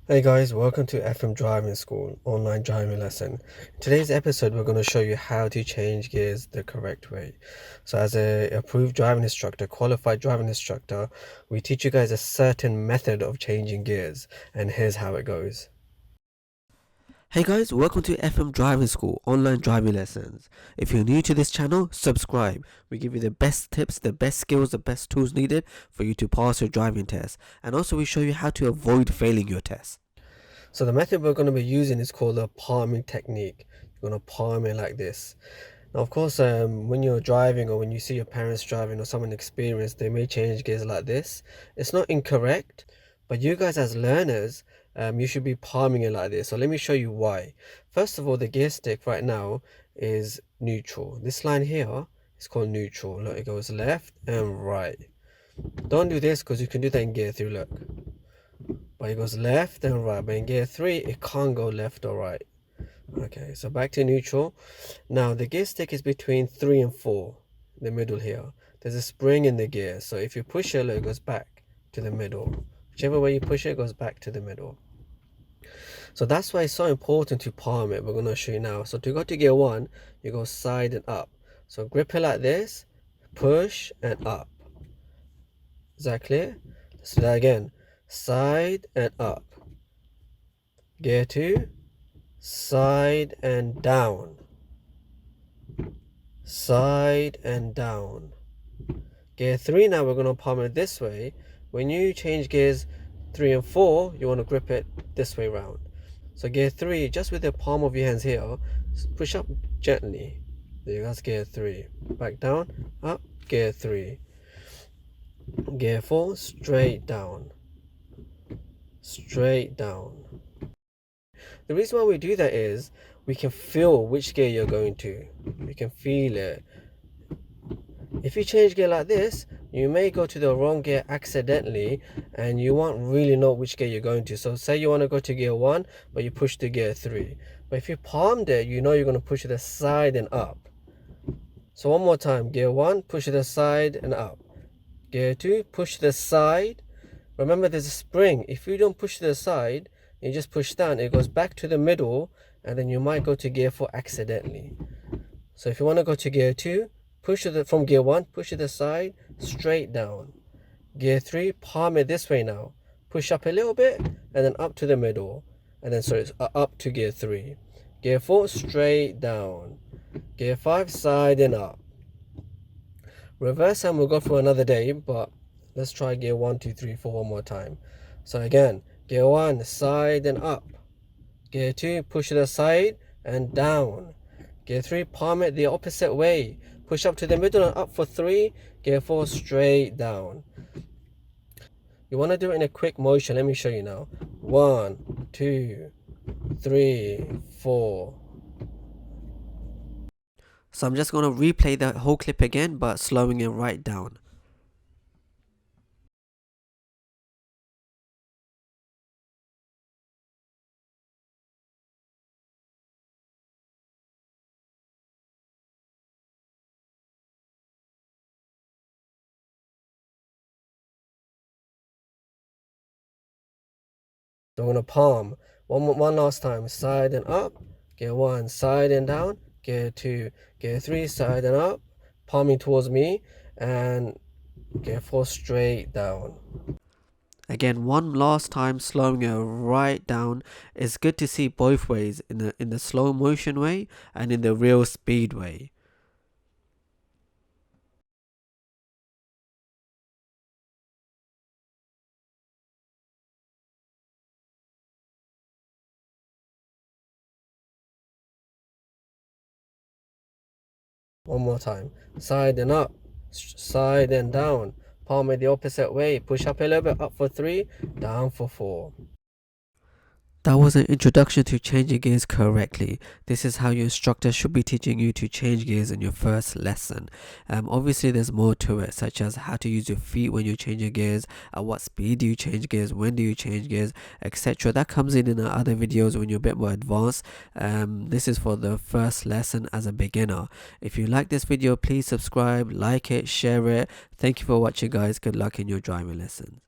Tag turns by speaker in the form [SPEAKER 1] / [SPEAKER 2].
[SPEAKER 1] Hey guys, welcome to FM Driving School online driving lesson. In today's episode, we're going to show you how to change gears the correct way. So as a approved driving instructor, qualified driving instructor, we teach you guys a certain method of changing gears, and here's how it goes.
[SPEAKER 2] Hey guys, welcome to FM Driving School online driving lessons. If you're new to this channel, subscribe. We give you the best tips, the best skills, the best tools needed for you to pass your driving test. And also we show you how to avoid failing your test.
[SPEAKER 1] So the method we're going to be using is called the palming technique. You're going to palm it like this. Now, of course, when you're driving or when you see your parents driving or someone experienced, they may change gears like this. It's not incorrect, but you guys as learners, you should be palming it like this. So let me show you why. First of all, the gear stick right now is neutral. This line here is called neutral. Look, it goes left and right. Don't do this because you can do that in gear 3, look. But it goes left and right. But in gear 3, it can't go left or right. Okay, so back to neutral. Now the gear stick is between 3 and 4, the middle here. There's a spring in the gear, so if you push it, it goes back to the middle. Whichever way you push it, it goes back to the middle. So that's why it's so important to palm it. We're going to show you now. So to go to gear 1, you go side and up. So grip it like this, push and up. Is that clear? Let's do that again. Side and up. Gear 2, side and down. Side and down. Gear 3, now we're going to palm it this way. When you change gears 3 and 4, you want to grip it this way round. So gear 3, just with the palm of your hands here, push up gently. There you go, that's gear 3. Back down, up, gear 3. Gear 4, straight down. Straight down. The reason why we do that is we can feel which gear you're going to. We can feel it. If you change gear like this, you may go to the wrong gear accidentally and you won't really know which gear you're going to. So say you want to go to gear 1, but you push to gear 3. But if you palmed it, you know you're going to push to the side and up. So one more time, gear 1, push to the side and up. Gear 2, push to the side. Remember there's a spring. If you don't push to the side, you just push down, it goes back to the middle, and then you might go to gear 4 accidentally. So if you want to go to gear 2, push to from gear 1, push to the side, straight down. Gear 3, palm it this way now. Push up a little bit, and then up to the middle. And then, sorry, up to gear 3. Gear 4, straight down. Gear 5, side and up. Reverse hand we'll go for another day, but let's try gear 1, 2, 3, 4 one more time. So again, gear 1, side and up. Gear 2, push to the side and down. Gear 3, palm it the opposite way. Push up to the middle and up for 3. Gear 4, straight down. You want to do it in a quick motion. Let me show you now. 1, 2, 3, 4.
[SPEAKER 2] So I'm just going to replay the whole clip again, but slowing it right down.
[SPEAKER 1] So I'm going to palm. One last time. Side and up. Gear 1, side and down. Gear 2, gear 3, side and up. Palming towards me. And gear 4, straight down.
[SPEAKER 2] Again, one last time, slowing it right down. It's good to see both ways, in the slow motion way and in the real speed way.
[SPEAKER 1] One more time. Side and up. Side and down. Palm it the opposite way. Push up a little bit. Up for 3. Down for 4.
[SPEAKER 2] That was an introduction to changing gears correctly. This is how your instructor should be teaching you to change gears in your first lesson. Obviously there's more to it, such as how to use your feet when you're changing gears, at what speed do you change gears, when do you change gears, etc. That comes in other videos when you're a bit more advanced. This is for the first lesson as a beginner. If you like this video, please subscribe, like it, share it. Thank you for watching guys. Good luck in your driving lessons.